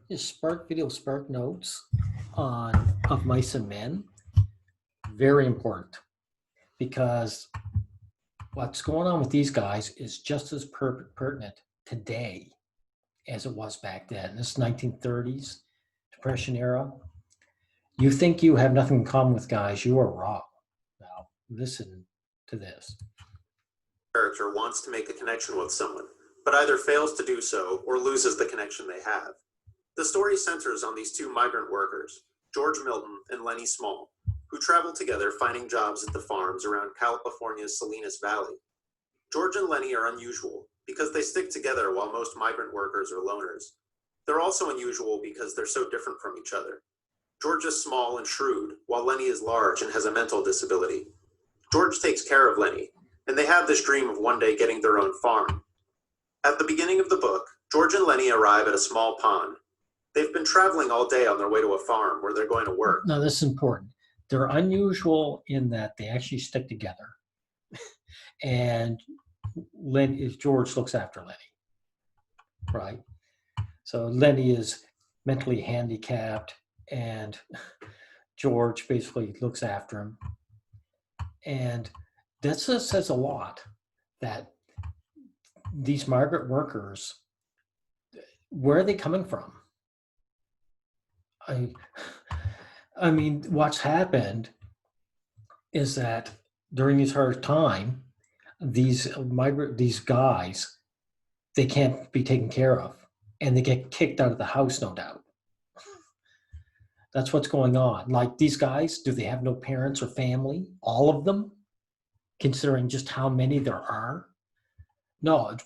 His Spark video, Spark Notes on Of Mice and Men, very important because what's going on with these guys is just as pertinent today as it was back then. This 1930s Depression era. You think you have nothing in common with guys, you are wrong. Now, listen to this. Character wants to make a connection with someone, but either fails to do so or loses the connection they have. The story centers on these two migrant workers, George Milton and Lenny Small, who travel together finding jobs at the farms around California's Salinas Valley. George and Lenny are unusual because they stick together while most migrant workers are loners. They're also unusual because they're so different from each other. George is small and shrewd, while Lenny is large and has a mental disability. George takes care of Lenny, and they have this dream of one day getting their own farm. At the beginning of the book, George and Lenny arrive at a small pond. They've been traveling all day on their way to a farm where they're going to work. Now, this is important. They're unusual in that they actually stick together. And George looks after Lenny, right? So Lenny is mentally handicapped, and George basically looks after him. And that says a lot that these migrant workers, where are they coming from? I mean, what's happened is that during this hard time, these guys, they can't be taken care of, and they get kicked out of the house, no doubt. That's what's going on. Like, these guys, do they have no parents or family? All of them, considering just how many there are? No,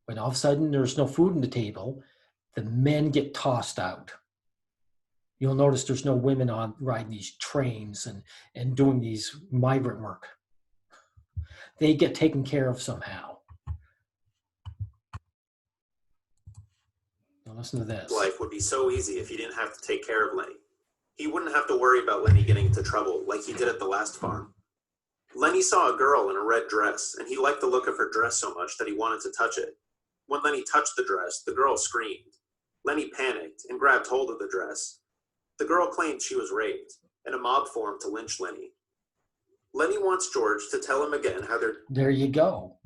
when all of a sudden there's no food on the table, the men get tossed out. You'll notice there's no women on riding these trains and doing these migrant work. They get taken care of somehow. Now listen to this. Life would be so easy if he didn't have to take care of Lenny. He wouldn't have to worry about Lenny getting into trouble like he did at the last farm. Lenny saw a girl in a red dress, and he liked the look of her dress so much that he wanted to touch it. When Lenny touched the dress, the girl screamed. Lenny panicked and grabbed hold of the dress. The girl claimed she was raped, and a mob formed to lynch Lenny. Lenny wants George to tell him again how they're... There you go.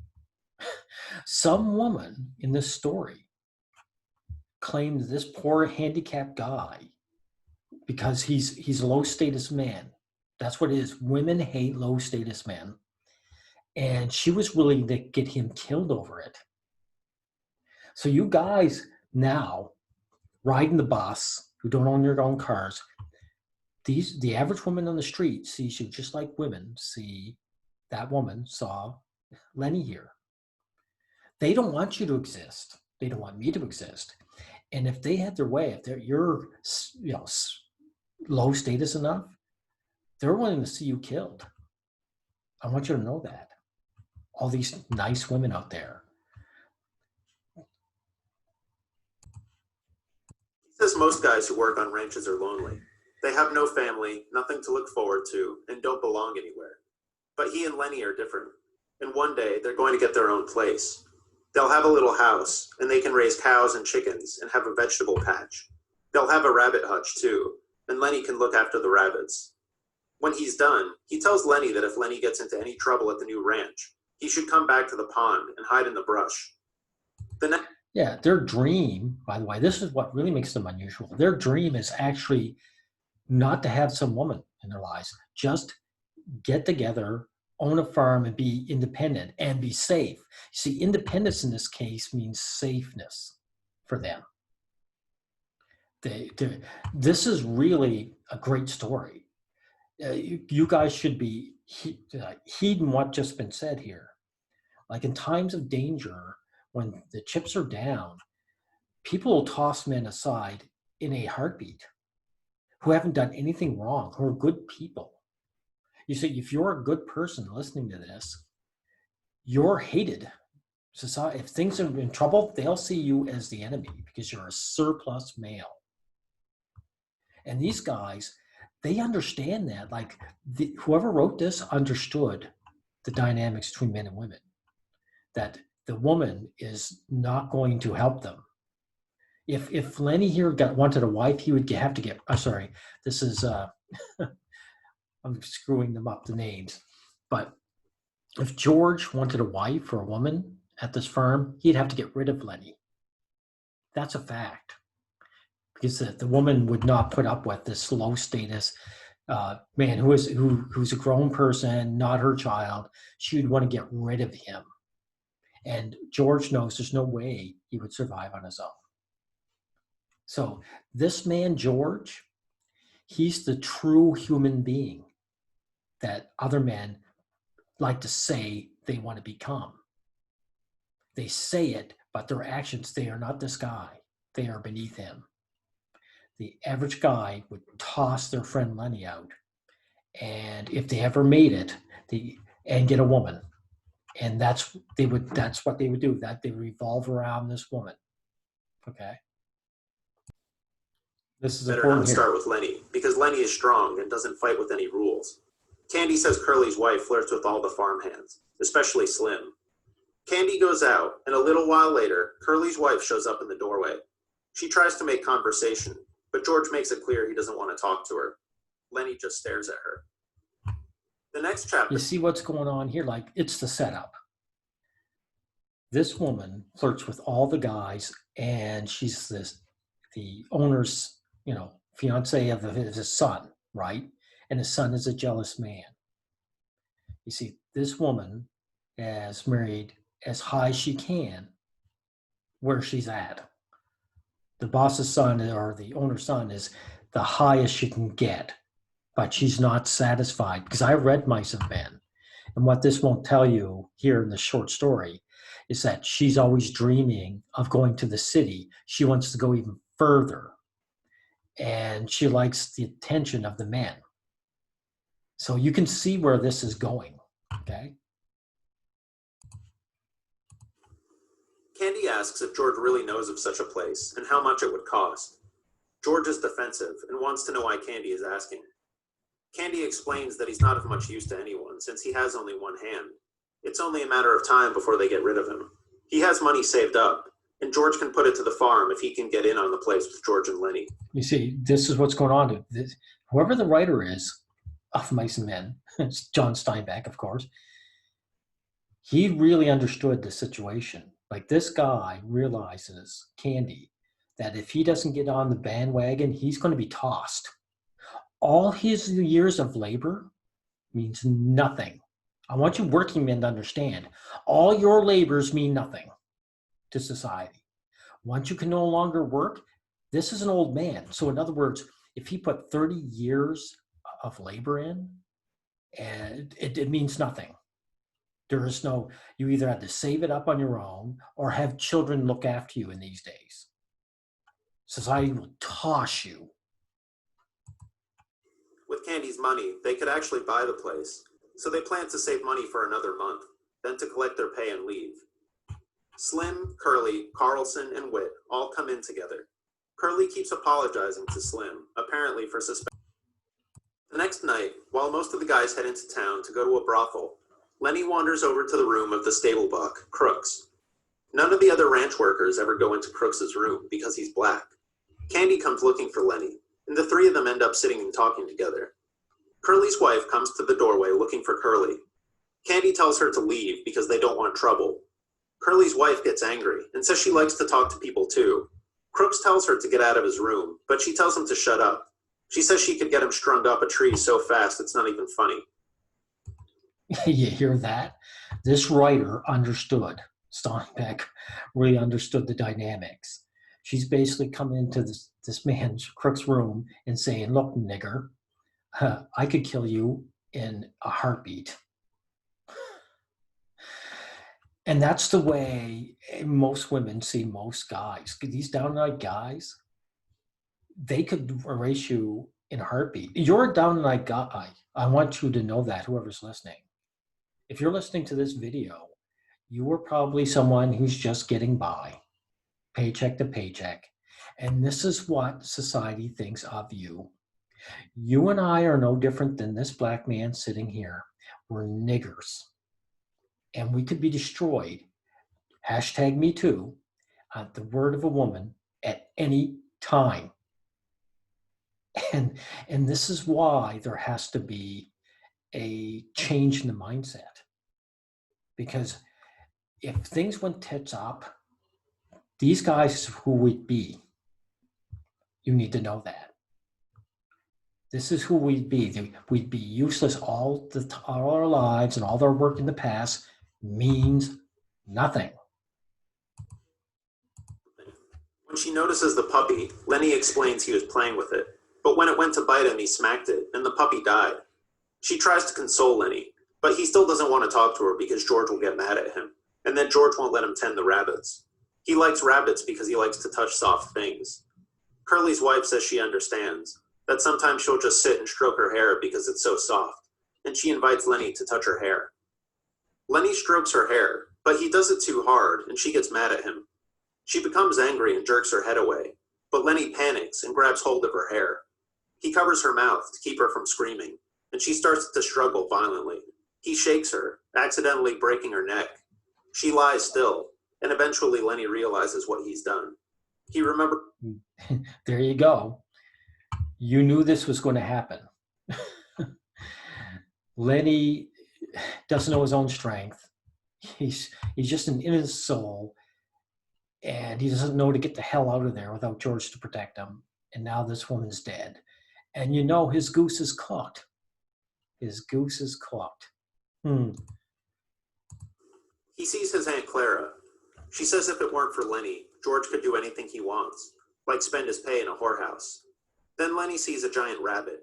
Some woman in this story claimed this poor handicapped guy, because he's a low status man. That's what it is. Women hate low status men. And she was willing to get him killed over it. So you guys now riding the bus, who don't own your own cars, the average woman on the street sees you just like women see that woman saw Lenny here. They don't want you to exist. They don't want me to exist. And if they had their way, if you're low status enough, they're willing to see you killed. I want you to know that. All these nice women out there. He says most guys who work on ranches are lonely. They have no family, nothing to look forward to, and don't belong anywhere. But he and Lenny are different. And one day, they're going to get their own place. They'll have a little house, and they can raise cows and chickens and have a vegetable patch. They'll have a rabbit hutch, too, and Lenny can look after the rabbits. When he's done, he tells Lenny that if Lenny gets into any trouble at the new ranch, he should come back to the pond and hide in the brush. Yeah, their dream, by the way, this is what really makes them unusual. Their dream is actually not to have some woman in their lives. Just get together, own a farm, and be independent and be safe. See, independence in this case means safeness for them. This is really a great story. You guys should be heeding what just been said here. Like, in times of danger, when the chips are down, people will toss men aside in a heartbeat who haven't done anything wrong, who are good people. You see, if you're a good person listening to this, you're hated. Society, if things are in trouble, they'll see you as the enemy because you're a surplus male. And these guys, they understand that. Like, whoever wrote this understood the dynamics between men and women, that the woman is not going to help them. If Lenny here wanted a wife, he would have to get. Sorry, this is I'm screwing them up the names, but if George wanted a wife or a woman at this firm, he'd have to get rid of Lenny. That's a fact, because the woman would not put up with this low status man who's a grown person, not her child. She would want to get rid of him. And George knows there's no way he would survive on his own. So this man, George, he's the true human being that other men like to say they want to become. They say it, but their actions, they are not this guy. They are beneath him. The average guy would toss their friend Lenny out. And if they ever made it, and get a woman. And that's what they would do, that they revolve around this woman. Okay. This is better not start with Lenny, because Lenny is strong and doesn't fight with any rules. Candy says Curly's wife flirts with all the farmhands, especially Slim. Candy goes out, and a little while later, Curly's wife shows up in the doorway. She tries to make conversation, but George makes it clear he doesn't want to talk to her. Lenny just stares at her. The next chapter. You see what's going on here? Like, it's the setup. This woman flirts with all the guys, and she's the owner's, fiance of his son, right? And his son is a jealous man. You see, this woman has married as high as she can where she's at. The boss's son or the owner's son is the highest she can get, but she's not satisfied, because I read Mice of Men. And what this won't tell you here in the short story is that she's always dreaming of going to the city. She wants to go even further. And she likes the attention of the men. So you can see where this is going, okay? Candy asks if George really knows of such a place and how much it would cost. George is defensive and wants to know why Candy is asking. Candy explains that he's not of much use to anyone since he has only one hand. It's only a matter of time before they get rid of him. He has money saved up, and George can put it to the farm if he can get in on the place with George and Lenny. You see, this is what's going on. Whoever the writer is of Mice and Men, it's John Steinbeck, of course, he really understood the situation. Like, this guy realizes, Candy, that if he doesn't get on the bandwagon, he's going to be tossed. All his years of labor means nothing. I want you working men to understand, all your labors mean nothing to society. Once you can no longer work, this is an old man. So in other words, if he put 30 years of labor in, and it means nothing. There is no, you either have to save it up on your own or have children look after you in these days. Society will toss you. With Candy's money, they could actually buy the place, so they plan to save money for another month, then to collect their pay and leave. Slim, Curly, Carlson, and Whit all come in together. Curly keeps apologizing to Slim, apparently for suspecting. The next night, while most of the guys head into town to go to a brothel, Lenny wanders over to the room of the stable buck, Crooks. None of the other ranch workers ever go into Crooks's room because he's black. Candy comes looking for Lenny, and the three of them end up sitting and talking together. Curly's wife comes to the doorway looking for Curly. Candy tells her to leave because they don't want trouble. Curly's wife gets angry and says she likes to talk to people too. Crooks tells her to get out of his room, but she tells him to shut up. She says she could get him strung up a tree so fast it's not even funny. You hear that? This writer understood. Steinbeck really understood the dynamics. She's basically coming into this man's, Crook's room, and saying, look, nigger, I could kill you in a heartbeat. And that's the way most women see most guys. These down-and-out guys, they could erase you in a heartbeat. You're a down-and-out guy. I want you to know that, whoever's listening. If you're listening to this video, you are probably someone who's just getting by, paycheck to paycheck. And this is what society thinks of you. You and I are no different than this black man sitting here. We're niggers. And we could be destroyed, hashtag me too, at the word of a woman, at any time. And this is why there has to be a change in the mindset. Because if things went tits up, these guys who we'd be, you need to know that. This is who we'd be. We'd be useless all our lives, and all their work in the past means nothing. When she notices the puppy, Lenny explains he was playing with it, but when it went to bite him, he smacked it, and the puppy died. She tries to console Lenny, but he still doesn't want to talk to her because George will get mad at him, and then George won't let him tend the rabbits. He likes rabbits because he likes to touch soft things. Curly's wife says she understands, that sometimes she'll just sit and stroke her hair because it's so soft, and she invites Lenny to touch her hair. Lenny strokes her hair, but he does it too hard, and she gets mad at him. She becomes angry and jerks her head away, but Lenny panics and grabs hold of her hair. He covers her mouth to keep her from screaming, and she starts to struggle violently. He shakes her, accidentally breaking her neck. She lies still, and eventually Lenny realizes what he's done. He remembers. There you go. You knew this was going to happen. Lenny doesn't know his own strength. He's just an innocent soul, and he doesn't know to get the hell out of there without George to protect him. And now this woman's dead. And you know his goose is cooked. His goose is cooked. He sees his Aunt Clara. She says if it weren't for Lenny, George could do anything he wants, like spend his pay in a whorehouse. Then Lenny sees a giant rabbit.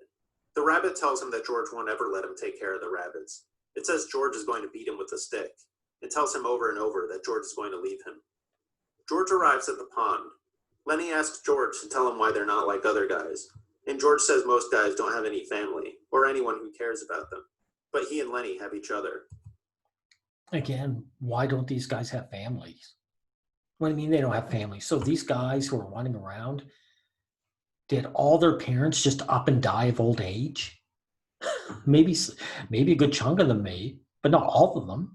The rabbit tells him that George won't ever let him take care of the rabbits. It says George is going to beat him with a stick. It tells him over and over that George is going to leave him. George arrives at the pond. Lenny asks George to tell him why they're not like other guys, and George says most guys don't have any family or anyone who cares about them, but he and Lenny have each other. Again, why don't these guys have families? What do you mean they don't have families? So these guys who are running around, did all their parents just up and die of old age? maybe a good chunk of them may, but not all of them.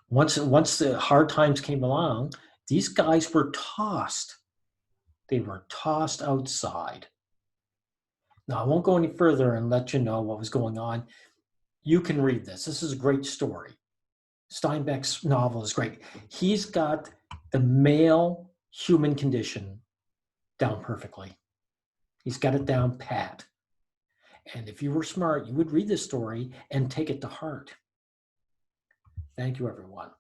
Once the hard times came along, these guys were tossed. They were tossed outside. Now, I won't go any further and let you know what was going on. You can read this. This is a great story. Steinbeck's novel is great. He's got the male human condition down perfectly. He's got it down pat. And if you were smart, you would read this story and take it to heart. Thank you, everyone.